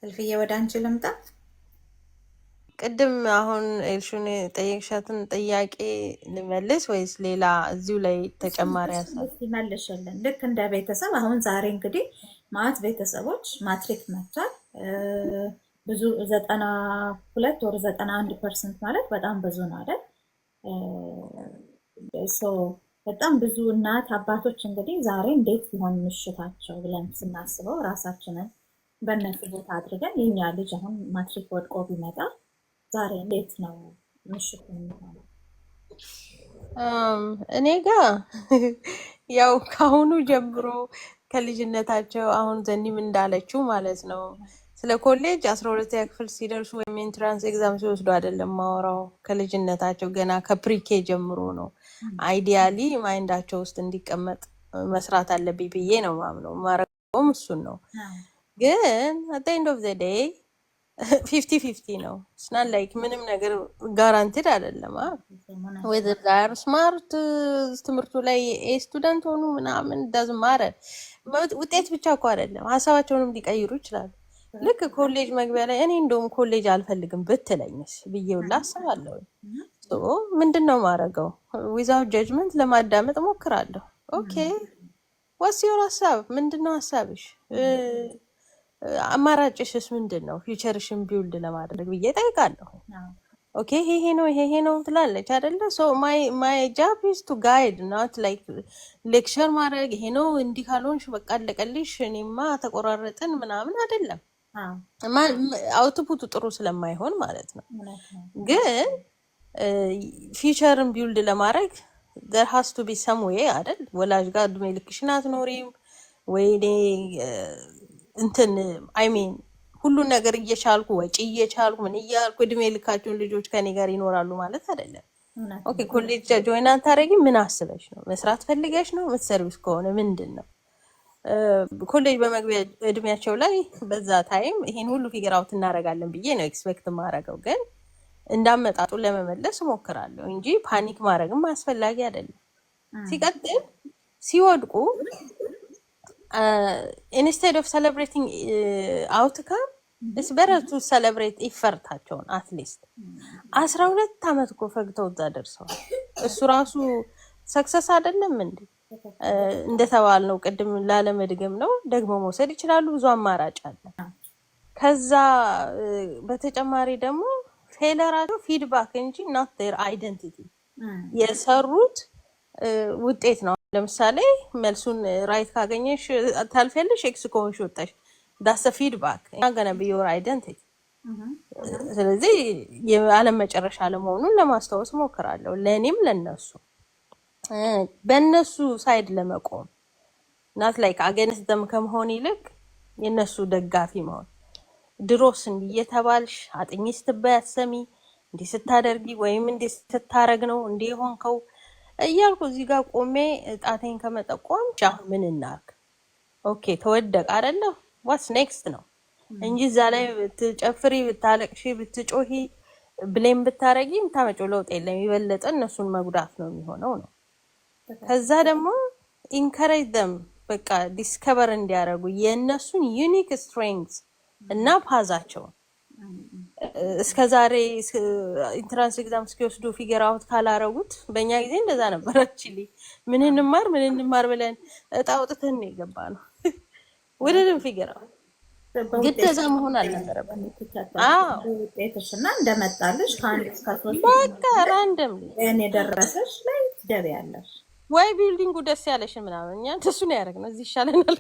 እልፍዬ ወደ አንቺ ልምጣ። ቅድም አሁን ኤልሹን የጠየቅሻትን ጥያቄ ልመልስ ወይስ ሌላ እዚሁ ላይ ተጨማሪ ሀሳብ? መልሽልን። ልክ እንደ ቤተሰብ አሁን ዛሬ እንግዲህ ማት ቤተሰቦች ማትሪክ መጥቷል። ብዙ 92 ወር 91% ማለት በጣም ብዙ ነው አይደል? በጣም ብዙ እናት አባቶች እንግዲህ ዛሬ እንዴት ሊሆን ምሽታቸው ብለን ስናስበው ራሳችንን በእነሱ ቦታ አድርገን የኛ ልጅ አሁን ማትሪክ ወድቆ ቢመጣ ዛሬ እንዴት ነው ምሽት የሚሆነው? እኔ ጋ ያው ከአሁኑ ጀምሮ ከልጅነታቸው አሁን ዘኒም እንዳለችው ማለት ነው ስለ ኮሌጅ 12ኛ ክፍል ሲደርሱ ወይም ኤንትራንስ ኤግዛም ሲወስዱ አይደለም ማወራው። ከልጅነታቸው ገና ከፕሪኬ ጀምሮ ነው አይዲያሊ ማይንዳቸው ውስጥ እንዲቀመጥ መስራት አለብኝ ብዬ ነው ማምነው። ማረገውም እሱን ነው። ግን አት ኤንድ ኦፍ ዘ ዴይ 50-50 ነው። ስናን ላይክ ምንም ነገር ጋራንቲድ አይደለም። ዌዘር ዛር ስማርት ትምህርቱ ላይ ኤ ስቱደንት ሆኑ ምናምን ዳዝ ማረ ውጤት ብቻ እኮ አይደለም፣ ሀሳባቸውንም ሊቀይሩ ይችላሉ። ልክ ኮሌጅ መግቢያ ላይ እኔ እንደውም ኮሌጅ አልፈልግም ብትለኝስ ብዬ ሁላ አስባለሁ። ምንድን ነው ማድረገው? ዊዛውት ጀጅመንት ለማዳመጥ ሞክራለሁ። ኦኬ ዋስ ዮር ሀሳብ ምንድን ነው ሀሳብሽ? አማራጭሽስ ምንድን ነው? ፊውቸርሽን ቢውልድ ለማድረግ ብዬ ጠይቃለሁ። ኦኬ ይሄ ነው ይሄ ነው ትላለች አይደለ? ሶ ማይ ጃብ ኢዝ ቱ ጋይድ ናት ላይክ ሌክቸር ማድረግ። ይሄ ነው እንዲህ ካልሆንሽ በቃ አለቀልሽ፣ እኔማ ተቆራረጥን ምናምን አይደለም። አውትፑቱ ጥሩ ስለማይሆን ማለት ነው። ግን ፊውቸርን ቢውልድ ለማድረግ there has to be some way አይደል? ወላጅ ጋር እድሜ ልክሽን አትኖሪም ወይኔ እንትን አይሜን ሁሉን ነገር እየቻልኩ ወጪ እየቻልኩ ምን እያልኩ እድሜ ልካቸውን ልጆች ከኔ ጋር ይኖራሉ ማለት አይደለም። ኦኬ ኮሌጅ ጆይን አታረጊ ምን አስበሽ ነው? መስራት ፈልገሽ ነው? የምትሰርቪስ ከሆነ ምንድን ነው? ኮሌጅ በመግቢያ እድሜያቸው ላይ በዛ ታይም ይሄን ሁሉ ፊገር አውት እናደርጋለን ብዬ ነው ኤክስፔክት ማድረገው። ግን እንዳመጣጡ ለመመለስ እሞክራለሁ እንጂ ፓኒክ ማድረግም አስፈላጊ አይደለም። ሲቀጥል ሲወድቁ ኢንስቴድ ኦፍ ሴሌብሬቲንግ አውትካም ኢትስ ቤተር ቱ ሴሌብሬት ኢፈርታቸውን። አትሊስት 12 ዓመት እኮ ፈግተው እዛ ደርሰዋል። እሱ ራሱ ሰክሰስ አይደለም እንዴ? እንደተባልነው ቅድም ላለመድገም ነው ደግሞ መውሰድ ይችላሉ። ብዙ አማራጭ አለ። ከዛ በተጨማሪ ደግሞ ፌለራቸው ፊድባክ እንጂ ናት ዜር አይደንቲቲ የሰሩት ውጤት ነው። ለምሳሌ መልሱን ራይት ካገኘሽ ታልፊያለሽ፣ ኤክስ ከሆንሽ ወጣሽ፣ ዳስ ፊድባክ ገና ቢዮር አይደንቲቲ። ስለዚህ የዓለም መጨረሻ ለመሆኑን ለማስታወስ ሞክራለሁ፣ ለእኔም ለነሱ በእነሱ ሳይድ ለመቆም ናት ላይክ አገንስት ደም ከመሆን ይልቅ የእነሱ ደጋፊ መሆን። ድሮስ እንዲህ እየተባልሽ አጥኚ ስትባይ አትሰሚ፣ እንዲህ ስታደርጊ ወይም እንዲህ ስታረግ ነው እንዲህ የሆንከው እያልኩ እዚህ ጋር ቆሜ ጣቴን ከመጠቆም አሁን ምን እናርግ? ኦኬ ተወደቅ አይደለ? ዋትስ ኔክስት ነው እንጂ እዛ ላይ ብትጨፍሪ፣ ብታለቅሺ፣ ብትጮሂ፣ ብሌም ብታረጊ የምታመጪው ለውጥ የለም። የበለጠ እነሱን መጉዳት ነው የሚሆነው ነው። ከዛ ደግሞ ኢንከሬጅ ደም በቃ ዲስከቨር እንዲያደርጉ የእነሱን ዩኒክ ስትሬንግስ እና ፓዛቸውን እስከ ዛሬ ኢንትራንስ ኤግዛም እስኪወስዱ ፊገር አውት ካላረጉት፣ በእኛ ጊዜ እንደዛ ነበር። አክቹሊ ምን እንማር ብለን እጣ አውጥተን ነው የገባ ነው። ወደድን ፊገር አውት ግደዛ መሆን አልነበረበት። ውጤትሽና እንደመጣልሽ ከአንድ እስከ 3 በቃ ራንደም እኔ ደረሰሽ ላይ ትገቢያለሽ ወይ ቢልዲንጉ ደስ ያለሽን ምናምን። እኛ እንደሱ ነው ያደረግነው። እዚህ ይሻለናል።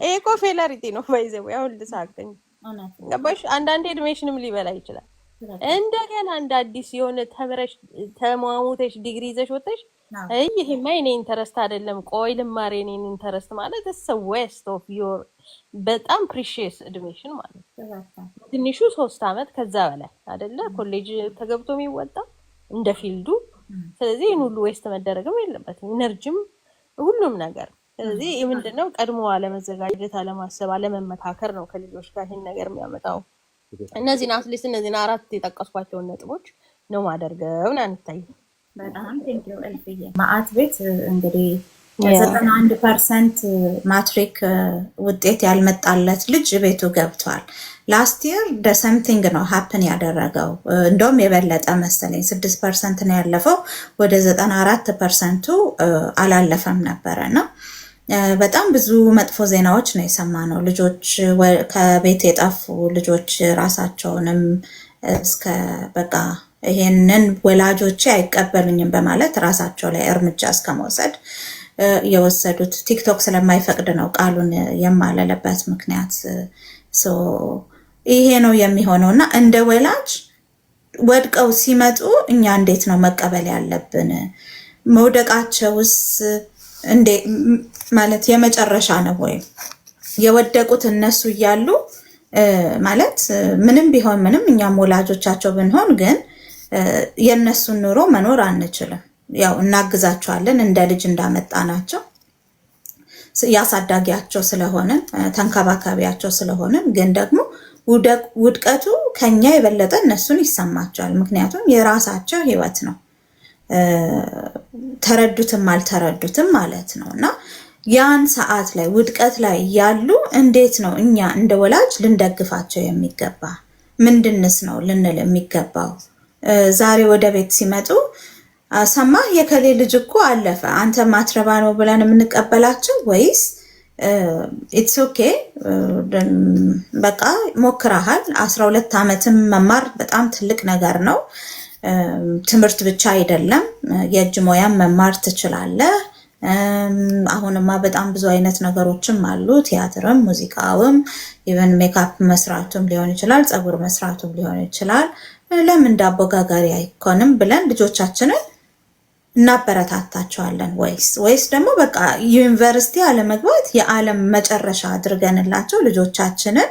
ይሄ እኮ ፌላሪቲ ነው ባይዘው። ያው ልሳቀኝ ገባሽ? አንዳንዴ እድሜሽንም ሊበላ ይችላል። እንደገና እንደ አዲስ የሆነ ተምረሽ ተሟሙተሽ ዲግሪ ይዘሽ ወጥተሽ ይሄማ የኔ ኢንተረስት አይደለም ቆይ ልማር የኔን ኢንተረስት ማለት ዌስት ኦፍ ዮር በጣም ፕሪሺየስ እድሜሽን ማለት ትንሹ 3 ዓመት ከዛ በላይ አይደለ ኮሌጅ ተገብቶ የሚወጣ እንደ ፊልዱ። ስለዚህ ይህን ሁሉ ዌስት መደረግም የለበትም ኢነርጂም ሁሉም ነገር። ስለዚህ ምንድነው ቀድሞ አለመዘጋጀት፣ አለማሰብ፣ አለመመካከር ነው ከልጆች ጋር ይህን ነገር የሚያመጣው። እነዚህን አትሊስት እነዚህን 4 የጠቀስኳቸውን ነጥቦች ነው ማደርገው። አንታይ በጣም ቴንኪው እልፍዬ። ማአት ቤት እንግዲህ 91% ማትሪክ ውጤት ያልመጣለት ልጅ ቤቱ ገብቷል። ላስት ይር ደሰምቲንግ ነው ሀፕን ያደረገው። እንደውም የበለጠ መሰለኝ 6% ነው ያለፈው፣ ወደ 94%ቱ አላለፈም ነበረ እና በጣም ብዙ መጥፎ ዜናዎች ነው የሰማነው። ልጆች ከቤት የጠፉ ልጆች ራሳቸውንም እስከ በቃ ይሄንን ወላጆቼ አይቀበሉኝም በማለት ራሳቸው ላይ እርምጃ እስከ መውሰድ የወሰዱት። ቲክቶክ ስለማይፈቅድ ነው ቃሉን የማለለበት ምክንያት። ይሄ ነው የሚሆነው እና እንደ ወላጅ ወድቀው ሲመጡ እኛ እንዴት ነው መቀበል ያለብን? መውደቃቸውስ እንዴ ማለት የመጨረሻ ነው ወይም የወደቁት እነሱ እያሉ ማለት ምንም ቢሆን ምንም እኛም ወላጆቻቸው ብንሆን ግን የእነሱን ኑሮ መኖር አንችልም። ያው እናግዛቸዋለን እንደ ልጅ እንዳመጣናቸው ያሳዳጊያቸው ስለሆንን ተንከባካቢያቸው ስለሆንን፣ ግን ደግሞ ውድቀቱ ከኛ የበለጠ እነሱን ይሰማቸዋል። ምክንያቱም የራሳቸው ህይወት ነው፣ ተረዱትም አልተረዱትም ማለት ነው። እና ያን ሰዓት ላይ ውድቀት ላይ ያሉ እንዴት ነው እኛ እንደ ወላጅ ልንደግፋቸው የሚገባ? ምንድንስ ነው ልንል የሚገባው? ዛሬ ወደ ቤት ሲመጡ ሰማህ የከሌ ልጅ እኮ አለፈ አንተ ማትረባ ነው ብለን የምንቀበላቸው ወይስ ኢትስ ኦኬ በቃ ሞክረሃል፣ 12 ዓመትም መማር በጣም ትልቅ ነገር ነው። ትምህርት ብቻ አይደለም፣ የእጅ ሙያም መማር ትችላለህ። አሁንማ በጣም ብዙ አይነት ነገሮችም አሉ፣ ቲያትርም፣ ሙዚቃውም፣ ኢቨን ሜካፕ መስራቱም ሊሆን ይችላል፣ ፀጉር መስራቱም ሊሆን ይችላል። ለምን ዳቦ ጋጋሪ አይኮንም ብለን ልጆቻችንን እናበረታታቸዋለን? ወይስ ደግሞ በቃ ዩኒቨርሲቲ አለመግባት የዓለም መጨረሻ አድርገንላቸው ልጆቻችንን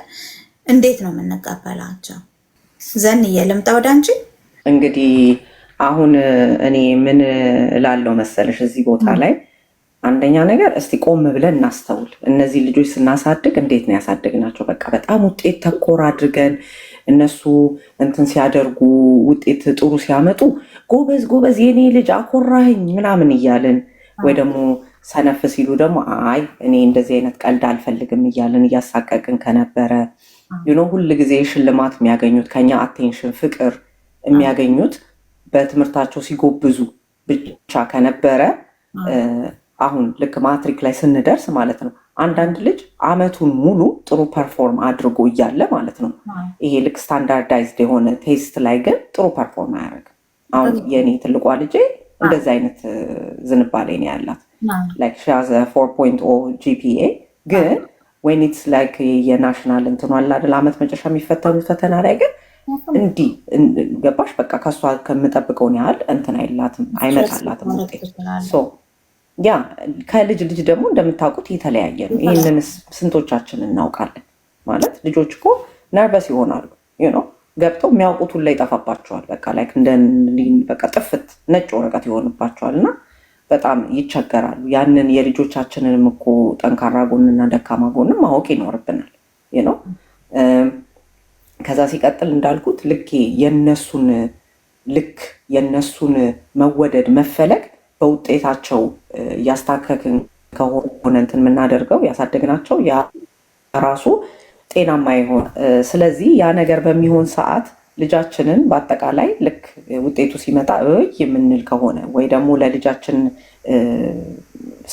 እንዴት ነው የምንቀበላቸው? ዘንዬ ልምጣ ወደ አንቺ። እንግዲህ አሁን እኔ ምን እላለሁ መሰለሽ እዚህ ቦታ ላይ አንደኛ ነገር እስቲ ቆም ብለን እናስተውል። እነዚህ ልጆች ስናሳድግ እንዴት ነው ያሳደግናቸው? በቃ በጣም ውጤት ተኮር አድርገን እነሱ እንትን ሲያደርጉ ውጤት ጥሩ ሲያመጡ ጎበዝ ጎበዝ የኔ ልጅ አኮራህኝ ምናምን እያልን ወይ ደግሞ ሰነፍ ሲሉ ደግሞ አይ እኔ እንደዚህ አይነት ቀልድ አልፈልግም እያልን እያሳቀቅን ከነበረ ሁል ጊዜ ሽልማት የሚያገኙት ከኛ አቴንሽን ፍቅር የሚያገኙት በትምህርታቸው ሲጎብዙ ብቻ ከነበረ አሁን ልክ ማትሪክ ላይ ስንደርስ ማለት ነው አንዳንድ ልጅ አመቱን ሙሉ ጥሩ ፐርፎርም አድርጎ እያለ ማለት ነው ይሄ ልክ ስታንዳርዳይዝድ የሆነ ቴስት ላይ ግን ጥሩ ፐርፎርም አያደርግም። አሁን የኔ ትልቋ ልጄ እንደዚህ አይነት ዝንባሌ ነው ያላት። ላይክ ሺ ሃዝ 4.0 ጂፒኤ ግን ዌን ኢትስ ላይክ የናሽናል እንትኑ አለ አይደል አመት መጨረሻ የሚፈተኑት ፈተና ላይ ግን እንዲህ ገባሽ በቃ ከሷ ከምጠብቀውን ያህል እንትን አይላትም አይመጣላትም ውጤት። ያ ከልጅ ልጅ ደግሞ እንደምታውቁት የተለያየ ነው። ይህንን ስንቶቻችን እናውቃለን? ማለት ልጆች እኮ ነርቨስ ይሆናሉ ገብተው የሚያውቁት ሁላ ይጠፋባቸዋል። በቃ ላይክ በቃ ጥፍት ነጭ ወረቀት ይሆንባቸዋል እና በጣም ይቸገራሉ። ያንን የልጆቻችንንም እኮ ጠንካራ ጎንና ደካማ ጎንም ማወቅ ይኖርብናል ነው። ከዛ ሲቀጥል እንዳልኩት የነሱን መወደድ መፈለግ በውጤታቸው እያስታከክን ከሆነ እንትን የምናደርገው ያሳደግናቸው ያ ራሱ ጤናማ ይሆን። ስለዚህ ያ ነገር በሚሆን ሰዓት ልጃችንን በአጠቃላይ ልክ ውጤቱ ሲመጣ የምንል ከሆነ ወይ ደግሞ ለልጃችን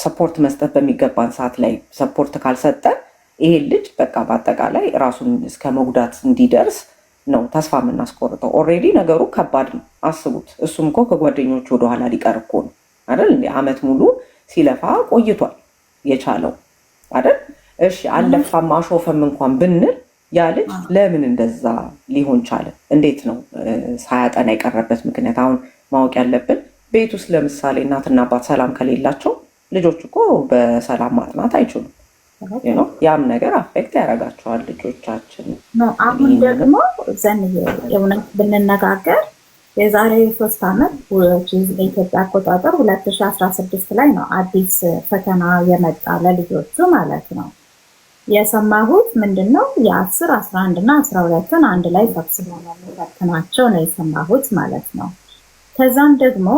ሰፖርት መስጠት በሚገባን ሰዓት ላይ ሰፖርት ካልሰጠን ይሄ ልጅ በቃ በአጠቃላይ ራሱን እስከ መጉዳት እንዲደርስ ነው ተስፋ የምናስቆርጠው። ኦልሬዲ ነገሩ ከባድ ነው። አስቡት፣ እሱም እኮ ከጓደኞቹ ወደኋላ ሊቀር እኮ ነው አይደል? እንደ አመት ሙሉ ሲለፋ ቆይቷል የቻለው አይደል? እሺ አለፋም አሾፈም እንኳን ብንል ያ ልጅ ለምን እንደዛ ሊሆን ቻለ? እንዴት ነው ሳያጠና የቀረበት ምክንያት? አሁን ማወቅ ያለብን ቤት ውስጥ ለምሳሌ እናትና አባት ሰላም ከሌላቸው ልጆች እኮ በሰላም ማጥናት አይችሉም። ያም ነገር አፌክት ያደርጋቸዋል ልጆቻችን። አሁን ደግሞ ዘንዬ የእውነት ብንነጋገር የዛሬ 3 ዓመት በኢትዮጵያ አቆጣጠር 2016 ላይ ነው አዲስ ፈተና የመጣ ለልጆቹ ማለት ነው። የሰማሁት ምንድነው የ10፣ 11 እና 12ን አንድ ላይ ሰብስበው ነው የሚፈትናቸው ነው የሰማሁት ማለት ነው። ከዛም ደግሞ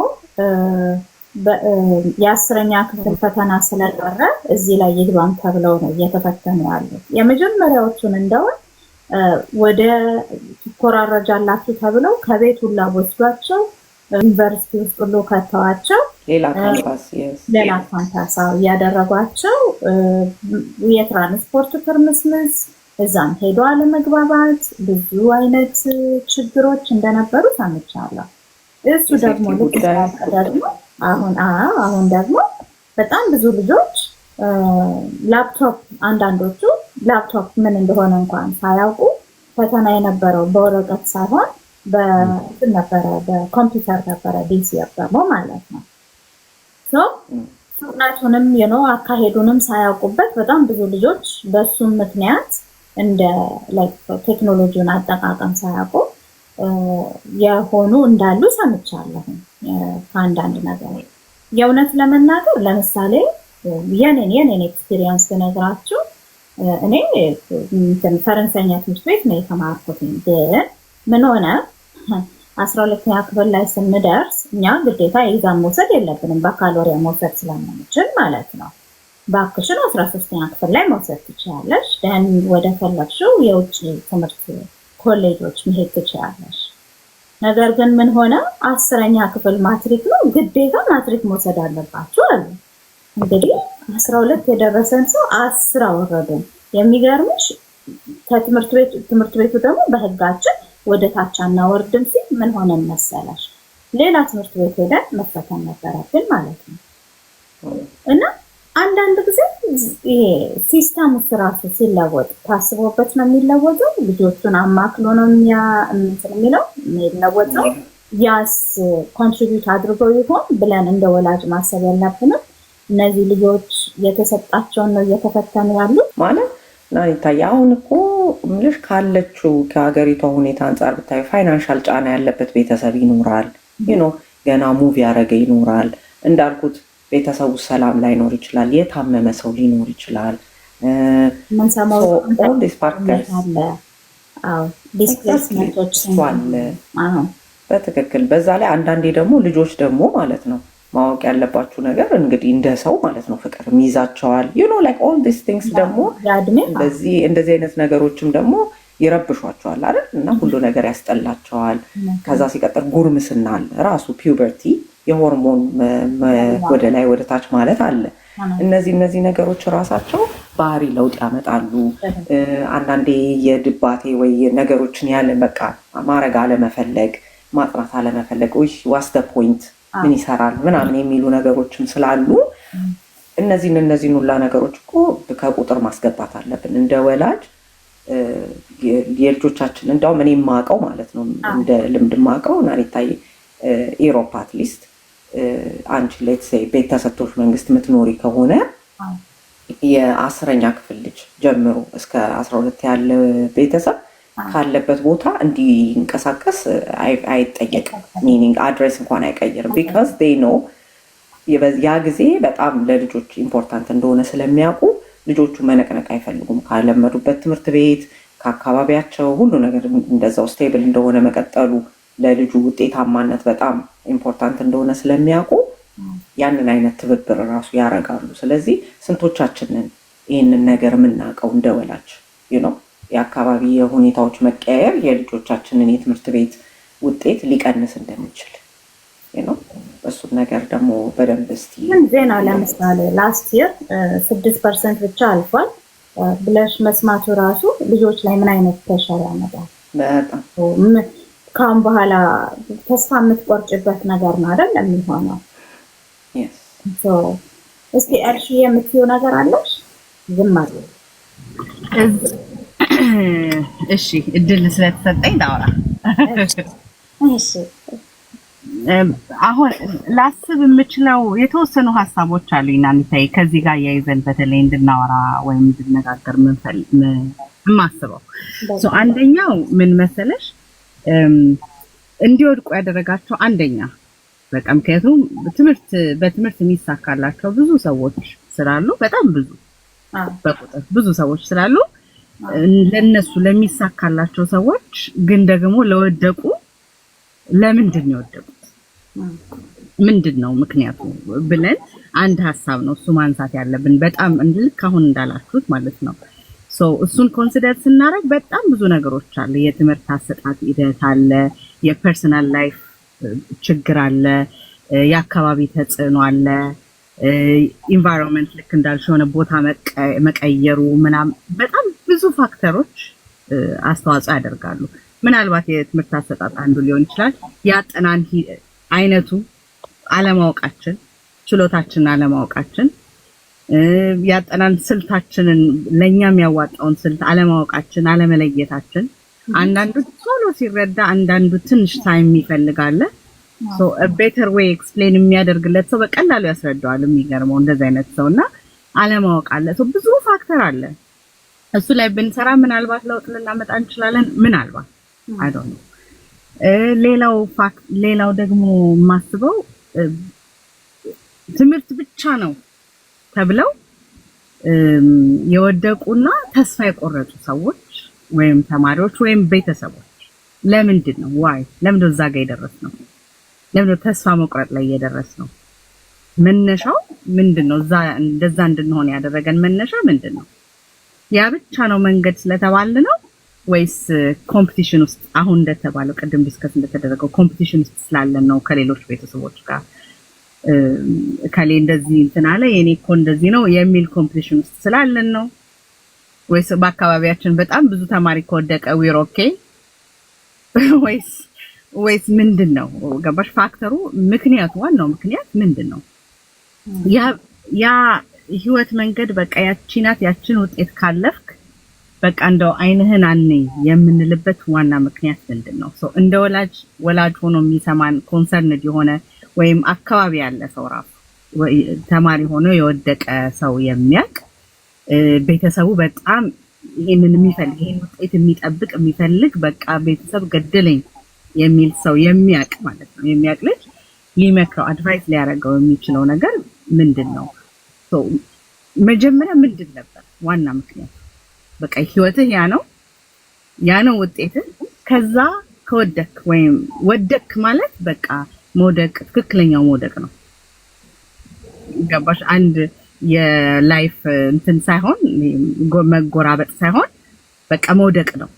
የ10ኛ ክፍል ፈተና ስለቀረ እዚህ ላይ ይግባን ተብለው ነው እየተፈተኑ ያሉት። የመጀመሪያዎቹን እንደውን ወደ ትኮራረጃላችሁ ተብለው ከቤት ሁላ ወስዷቸው ዩኒቨርሲቲ ውስጥ ሁሉ ከተዋቸው ሌላ ካምፓስ እያደረጓቸው የትራንስፖርት ትርምስምስ እዛም ሄዶ አለመግባባት ብዙ አይነት ችግሮች እንደነበሩ ሰምቻለሁ። እሱ ደግሞ ልክ ደግሞ አሁን ደግሞ በጣም ብዙ ልጆች ላፕቶፕ አንዳንዶቹ ላፕቶፕ ምን እንደሆነ እንኳን ሳያውቁ ፈተና የነበረው በወረቀት ሳይሆን በኮምፒውተር ነበረ ዲሲ ያቀርበው ማለት ነው። ፍጥነቱንም አካሄዱንም ሳያውቁበት በጣም ብዙ ልጆች በሱም ምክንያት እንደ ቴክኖሎጂውን አጠቃቀም ሳያውቁ የሆኑ እንዳሉ ሰምቻለሁ። ከአንዳንድ ነገር የእውነት ለመናገር ለምሳሌ የኔን ኤክስፒሪየንስ ብነግራችሁ እኔ ፈረንሳይኛ ትምህርት ቤት ነው የተማርኩት። ግን ምን ሆነ 12ኛ ክፍል ላይ ስንደርስ እኛ ግዴታ ኤግዛም መውሰድ የለብንም ባካሎሪያ መውሰድ ስለምንችል ማለት ነው። ባክሽን 13ኛ ክፍል ላይ መውሰድ ትችላለሽ፣ ደን ወደ ፈለግሽው የውጭ ትምህርት ኮሌጆች መሄድ ትችላለሽ። ነገር ግን ምን ሆነ 10ኛ ክፍል ማትሪክ ነው ግዴታ ማትሪክ መውሰድ አለባችሁ አሉ። እንግዲህ 12 የደረሰን ሰው 10 አወረዱን። የሚገርምሽ ትምህርት ቤቱ ደግሞ በህጋችን ወደ ታች አናወርድም ሲል ምን ሆነ መሰለሽ ሌላ ትምህርት ቤት ሄደን መፈተን ነበረብን ማለት ነው። እና አንዳንድ ጊዜ ይሄ ሲስተሙ ራሱ ሲለወጥ ታስቦበት ነው የሚለወጠው። ልጆቹን አማክሎ ነው የሚለወጠው። ያስ ኮንትሪቢዩት አድርገው ይሆን ብለን እንደ ወላጅ ማሰብ ያለብንም እነዚህ ልጆች የተሰጣቸውን ነው እየተፈተኑ ያሉት ማለት ናይታይ። አሁን እኮ ምልሽ ካለችው ከሀገሪቷ ሁኔታ አንጻር ብታይ ፋይናንሻል ጫና ያለበት ቤተሰብ ይኖራል። ገና ሙቭ ያደረገ ይኖራል። እንዳልኩት ቤተሰቡ ሰላም ላይኖር ይችላል። የታመመ ሰው ሊኖር ይችላል። በትክክል በዛ ላይ አንዳንዴ ደግሞ ልጆች ደግሞ ማለት ነው ማወቅ ያለባችሁ ነገር እንግዲህ እንደ ሰው ማለት ነው ፍቅር ይይዛቸዋል። ኦል ዲስ ቲንግስ ደግሞ እንደዚህ አይነት ነገሮችም ደግሞ ይረብሿቸዋል አይደል? እና ሁሉ ነገር ያስጠላቸዋል። ከዛ ሲቀጥል ጉርምስና አለ ራሱ ፒውበርቲ፣ የሆርሞን ወደ ላይ ወደ ታች ማለት አለ። እነዚህ ነገሮች ራሳቸው ባህሪ ለውጥ ያመጣሉ። አንዳንዴ የድባቴ ወይ ነገሮችን ያለ በቃ ማድረግ አለመፈለግ፣ ማጥናት አለመፈለግ፣ ዋስ ዘ ፖይንት ምን ይሰራል ምናምን የሚሉ ነገሮችም ስላሉ እነዚህን ሁላ ነገሮች እኮ ከቁጥር ማስገባት አለብን እንደ ወላጅ። የልጆቻችን እንዳውም እኔ የማውቀው ማለት ነው እንደ ልምድ የማውቀው እና ይታይ ኢሮፓ አትሊስት አንቺ ሌትስ ሴይ ቤት ተሰጥቶሽ መንግስት የምትኖሪ ከሆነ የ10ኛ ክፍል ልጅ ጀምሮ እስከ 12 ያለ ቤተሰብ ካለበት ቦታ እንዲንቀሳቀስ አይጠየቅም። ሚኒንግ አድሬስ እንኳን አይቀይርም። ቢካዝ ዴይ ኖ ያ ጊዜ በጣም ለልጆች ኢምፖርታንት እንደሆነ ስለሚያውቁ ልጆቹ መነቅነቅ አይፈልጉም። ካለመዱበት ትምህርት ቤት ከአካባቢያቸው ሁሉ ነገር እንደዛው ስቴብል እንደሆነ መቀጠሉ ለልጁ ውጤታማነት በጣም ኢምፖርታንት እንደሆነ ስለሚያውቁ ያንን አይነት ትብብር ራሱ ያደርጋሉ። ስለዚህ ስንቶቻችንን ይህንን ነገር የምናውቀው እንደወላጅ የአካባቢ የሁኔታዎች መቀየር የልጆቻችንን የትምህርት ቤት ውጤት ሊቀንስ እንደሚችል እሱን ነገር ደግሞ በደንብ እስቲ ዜና ለምሳሌ ላስት ይር 6% ብቻ አልፏል ብለሽ መስማቱ ራሱ ልጆች ላይ ምን አይነት ፕሬሸር ያመጣል? በጣም ካሁን በኋላ ተስፋ የምትቆርጭበት ነገር ነው አይደል የሚሆነው። እስኪ እርሺ የምትይው ነገር አለሽ? ዝም አለ። እሺ እድል ስለተሰጠኝ ላውራ። እሺ አሁን ላስብ የምችለው የተወሰኑ ሀሳቦች አሉኝ እና እንታይ ከዚህ ጋር ያይዘን በተለይ እንድናወራ ወይም እንድነጋገር የማስበው አንደኛው ምን መሰለሽ እንዲወድቁ ያደረጋቸው አንደኛ በቃ ምክንያቱም በትምህርት የሚሳካላቸው ብዙ ሰዎች ስላሉ በጣም በቁጥር ብዙ ሰዎች ስላሉ ለነሱ ለሚሳካላቸው ሰዎች ግን ደግሞ ለወደቁ ለምንድን ነው የወደቁት? ምንድነው ምክንያቱ ብለን አንድ ሐሳብ ነው እሱ ማንሳት ያለብን በጣም ልክ አሁን እንዳላችሁት ማለት ነው። እሱን ኮንሲደር ስናደርግ በጣም ብዙ ነገሮች አለ። የትምህርት አሰጣጥ ሂደት አለ፣ የፐርሰናል ላይፍ ችግር አለ፣ የአካባቢ ተጽዕኖ አለ፣ ኢንቫይሮንመንት ልክ እንዳልሽው የሆነ ቦታ መቀየሩ ምናምን በጣም ብዙ ፋክተሮች አስተዋጽኦ ያደርጋሉ። ምናልባት የትምህርት አሰጣጥ አንዱ ሊሆን ይችላል። ያጠናን አይነቱ አለማወቃችን፣ ችሎታችንን አለማወቃችን፣ ያጠናን ስልታችንን ለኛ የሚያዋጣውን ስልት አለማወቃችን፣ አለመለየታችን፣ አንዳንዱ ቶሎ ሲረዳ አንዳንዱ ትንሽ ታይም ይፈልጋል። a better way explain የሚያደርግለት ሰው በቀላሉ ያስረዳዋል። የሚገርመው እንደዚህ አይነት ሰውና አለማወቅ አለ። ብዙ ፋክተር አለ። እሱ ላይ ብንሰራ ምናልባት ለውጥ ልናመጣ እንችላለን። ምናልባት I don't know። ሌላው ደግሞ ማስበው ትምህርት ብቻ ነው ተብለው የወደቁና ተስፋ የቆረጡ ሰዎች ወይም ተማሪዎች ወይም ቤተሰቦች ለምንድን ነው ለምንድን ነው እዛ ጋር የደረስነው? ለምንድን ነው ተስፋ መቁረጥ ላይ የደረስነው? መነሻው ምንድነው? እንደዛ እንድንሆን ያደረገን መነሻ ምንድነው? ያ ብቻ ነው መንገድ ስለተባለ ነው ወይስ ኮምፒቲሽን ውስጥ አሁን እንደተባለው ቅድም ዲስከስ እንደተደረገው ኮምፒቲሽን ውስጥ ስላለን ነው ከሌሎች ቤተሰቦች ጋር ከሌ እንደዚህ እንትን አለ የኔ እኮ እንደዚህ ነው የሚል ኮምፒቲሽን ውስጥ ስላለን ነው ወይስ በአካባቢያችን በጣም ብዙ ተማሪ ከወደቀ ዊር ኦኬ ወይስ ምንድነው? ገባሽ? ፋክተሩ ምክንያቱ ዋናው ምክንያት ምንድነው? ያ ህይወት መንገድ በቃ ያችን ውጤት ካለፍክ በቃ እንደው አይንህን አንይ የምንልበት ዋና ምክንያት ምንድነው? እንደ ወላጅ ሆኖ የሚሰማን ኮንሰርንድ የሆነ ወይም አካባቢ ያለ ሰው ራሱ ተማሪ ሆኖ የወደቀ ሰው የሚያውቅ ቤተሰቡ በጣም ይሄንን የሚፈልግ ይሄን ውጤት የሚፈልግ በቃ ቤተሰብ ገደለኝ የሚል ሰው የሚያውቅ ማለት ነው። የሚያውቅ ልጅ ሊመክረው አድቫይስ ሊያደርገው የሚችለው ነገር ምንድነው? መጀመሪያ ምንድን ነበር ዋና ምክንያት? በቃ ህይወትህ ያ ነው ውጤትህ። ከዛ ከወደክ ወይም ወደክ ማለት በቃ መውደቅ ትክክለኛው መውደቅ ነው። ገባሽ? አንድ የላይፍ እንትን ሳይሆን መጎራበጥ ሳይሆን በቃ መውደቅ ነው።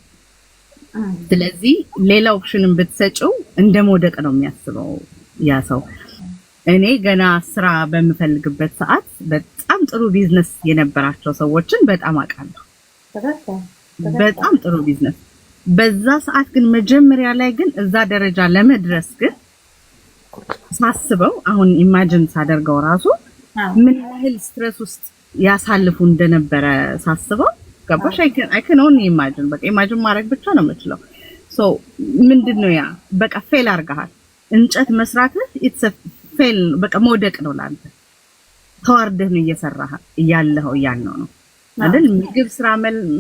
ስለዚህ ሌላ ኦፕሽንን ብትሰጪው እንደ መውደቅ ነው የሚያስበው ያ ሰው። እኔ ገና ስራ በምፈልግበት ሰዓት በጣም ጥሩ ቢዝነስ የነበራቸው ሰዎችን በጣም አውቃለሁ። በጣም ጥሩ ቢዝነስ። በዛ ሰዓት ግን መጀመሪያ ላይ ግን እዛ ደረጃ ለመድረስ ግን ሳስበው አሁን ኢማጂን ሳደርገው ራሱ ምን ያህል ስትረስ ውስጥ ያሳልፉ እንደነበረ ሳስበው ገባሽ? I can only imagine። በቃ ኢማጂን ማድረግ ብቻ ነው የምችለው። ምንድነው ያ በቃ ፌል አድርገሃል። እንጨት መስራትህ it's a fail በቃ መውደቅ ነው ላንተ። ተዋርደህ ነው እየሰራህ ያለው ነው አይደል? ምግብ ስራ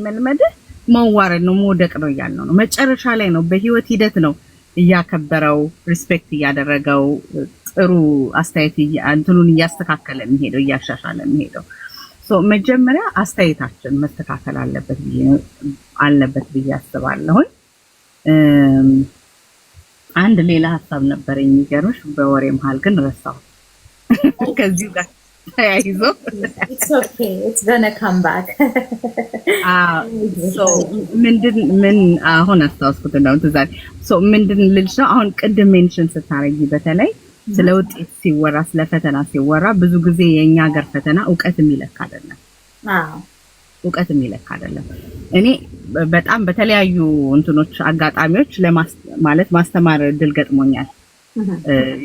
መልመድህ መዋረድ ነው መውደቅ ነው ያለው ነው። መጨረሻ ላይ ነው በህይወት ሂደት ነው እያከበረው ሪስፔክት እያደረገው ጥሩ አስተያየት እንትኑን እያስተካከለ የሚሄደው እያሻሻለ የሚሄደው። መጀመሪያ አስተያየታችን መስተካከል አለበት ብዬ አስባለሁ። አንድ ሌላ ሀሳብ ነበር የሚገርምሽ፣ በወሬ መሃል ግን ረሳሁ። ከዚህ ጋር ተያይዞ it's okay, it's gonna come back። ምን አሁን አስታውስኩት ነው ተዛሬ። ምንድን ልልሽ ነው አሁን ቅድም ሜንሽን ስታረጊ በተለይ ስለ ውጤት ሲወራ ስለ ፈተና ሲወራ ብዙ ጊዜ የኛ ሀገር ፈተና ዕውቀት የሚለካ አይደለም። ዕውቀት የሚለካ አይደለም። እኔ በጣም በተለያዩ እንትኖች አጋጣሚዎች ማለት ማስተማር እድል ገጥሞኛል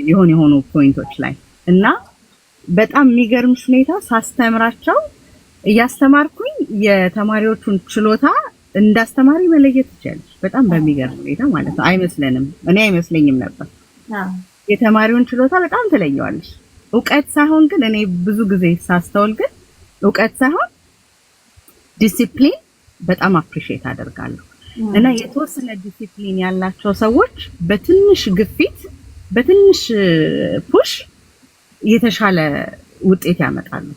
የሆኑ ፖይንቶች ላይ እና በጣም የሚገርምሽ ሁኔታ ሳስተምራቸው እያስተማርኩኝ የተማሪዎቹን ችሎታ እንዳስተማሪ መለየት ይችላልሽ። በጣም በሚገርም ሁኔታ ማለት ነው። አይመስለኝም ነበር። የተማሪውን ችሎታ በጣም ትለየዋለሽ። ዕውቀት ሳይሆን ግን እኔ ብዙ ጊዜ ሳስተውል ግን ዕውቀት ሳይሆን ዲሲፕሊን በጣም አፕሪሺየት አደርጋለሁ። እና የተወሰነ ዲሲፕሊን ያላቸው ሰዎች በትንሽ ግፊት በትንሽ ፑሽ የተሻለ ውጤት ያመጣሉ።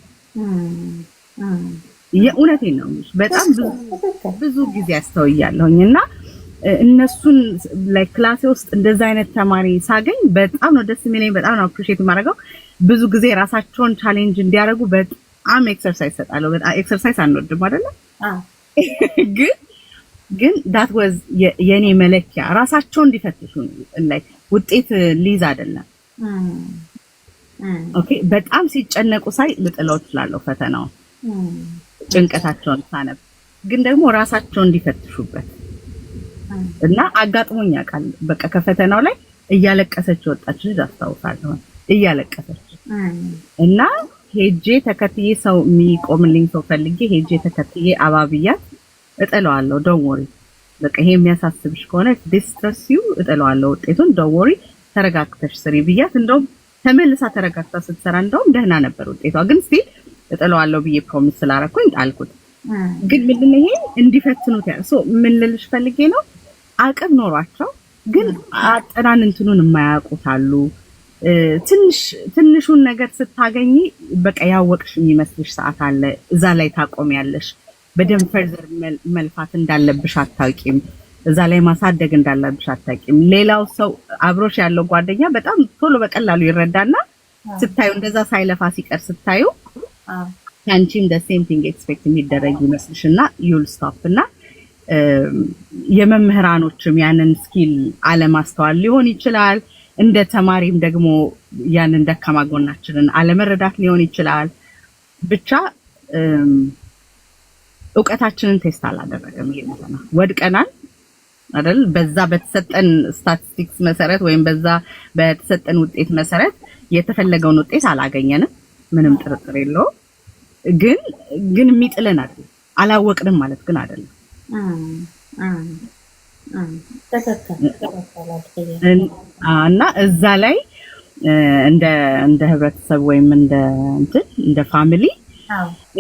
የእውነቴን ነው። በጣም ብዙ ጊዜ አስተውያለሁኝ እና እነሱን ላይ ክላስ ውስጥ እንደዛ አይነት ተማሪ ሳገኝ በጣም ነው ደስ የሚለኝ፣ በጣም ነው አፕሪሺየት የማደርገው። ብዙ ጊዜ ራሳቸውን ቻሌንጅ እንዲያደርጉ በጣም ኤክሰርሳይዝ ሰጣለሁ። በጣም ኤክሰርሳይዝ አንወድም አይደለ? ግን that was የኔ መለኪያ ራሳቸውን እንዲፈትሹ ላይ ውጤት ሊዝ አይደለም። ኦኬ በጣም ሲጨነቁ ሳይ ልጥለው እችላለሁ ፈተናው ጭንቀታቸውን ሳነብ፣ ግን ደግሞ ራሳቸውን እንዲፈትሹበት እና አጋጥሞኝ ያውቃል። በቃ ከፈተናው ላይ እያለቀሰች ወጣች ልጅ አስታውሳለሁ። እያለቀሰች እና ሄጄ ተከትዬ ሰው የሚቆምልኝ ሰው ፈልጌ ሄጄ ተከትዬ አባብያት እጥለዋለሁ። ዶንት ወሪ በቃ ይሄ የሚያሳስብሽ ከሆነ ዲስትረስ ዩ እጥለዋለሁ ውጤቱን፣ ዶንት ወሪ ተረጋግተሽ ስሪ ብያት። እንደውም ተመልሳ ተረጋግታ ስትሰራ እንደውም ደህና ነበር ውጤቷ። ግን ስቲል እጥለዋለሁ ብዬ ፕሮሚስ ስላደረኩኝ ጣልኩት። ግን ምንድን ነው ይሄ እንዲፈትኑት ምን ልልሽ ፈልጌ ነው፣ አቅም ኖሯቸው ግን አጠናን እንትኑን የማያውቁት አሉ። ትንሹን ነገር ስታገኝ በቃ ያወቅሽ የሚመስልሽ ሰዓት አለ። እዛ ላይ ታቆሚያለሽ። በደንብ ፈርዘር መልፋት እንዳለብሽ አታውቂም። እዛ ላይ ማሳደግ እንዳለብሽ አታውቂም። ሌላው ሰው አብሮሽ ያለው ጓደኛ በጣም ቶሎ በቀላሉ ይረዳና ስታዩ እንደዛ ሳይለፋ ሲቀር ስታዩ አንቺም the same thing expect የሚደረግ ይመስልሽና you'll stop እና የመምህራኖችም ያንን ስኪል አለማስተዋል ሊሆን ይችላል። እንደ ተማሪም ደግሞ ያንን ደካማ ጎናችንን አለመረዳት ሊሆን ይችላል። ብቻ ዕውቀታችንን ቴስት አላደረገም። ይሄን ወድቀናል አይደል? በዛ በተሰጠን ስታቲስቲክስ መሰረት ወይም በዛ በተሰጠን ውጤት መሰረት የተፈለገውን ውጤት አላገኘንም። ምንም ጥርጥር የለውም። ግን የሚጥለን አይደል? አላወቅንም ማለት ግን አይደለም። እና እዛ ላይ እንደ ህብረተሰብ ወይም እንደ ፋሚሊ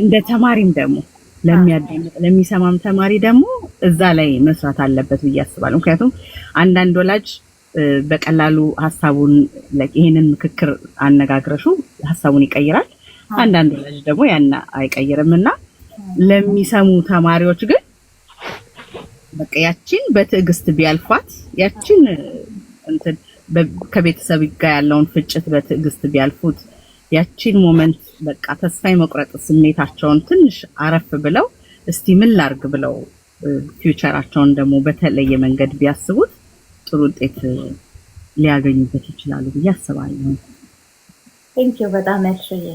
እንደ ተማሪም ደግሞ ለሚያዳምጥ ለሚሰማም ተማሪ ደግሞ እዛ ላይ መስራት አለበት ብዬ አስባለሁ። ምክንያቱም አንዳንድ ወላጅ በቀላሉ ሐሳቡን ይሄንን ምክክር አነጋግረሹ ሐሳቡን ይቀይራል። አንዳንድ ወላጅ ደግሞ ያን አይቀይርምና ለሚሰሙ ተማሪዎች ግን በቃ ያቺን በትዕግስት ቢያልፏት ያቺን ከቤተሰብ ጋር ያለውን ፍጭት በትዕግስት ቢያልፉት ያቺን ሞመንት በቃ ተስፋ የመቁረጥ ስሜታቸውን ትንሽ አረፍ ብለው እስቲ ምን ላርግ ብለው ፊውቸራቸውን ደግሞ በተለየ መንገድ ቢያስቡት ጥሩ ውጤት ሊያገኙበት ይችላሉ ብዬ አስባለሁ። ቴንክ ዩ በጣም ያልሽዬ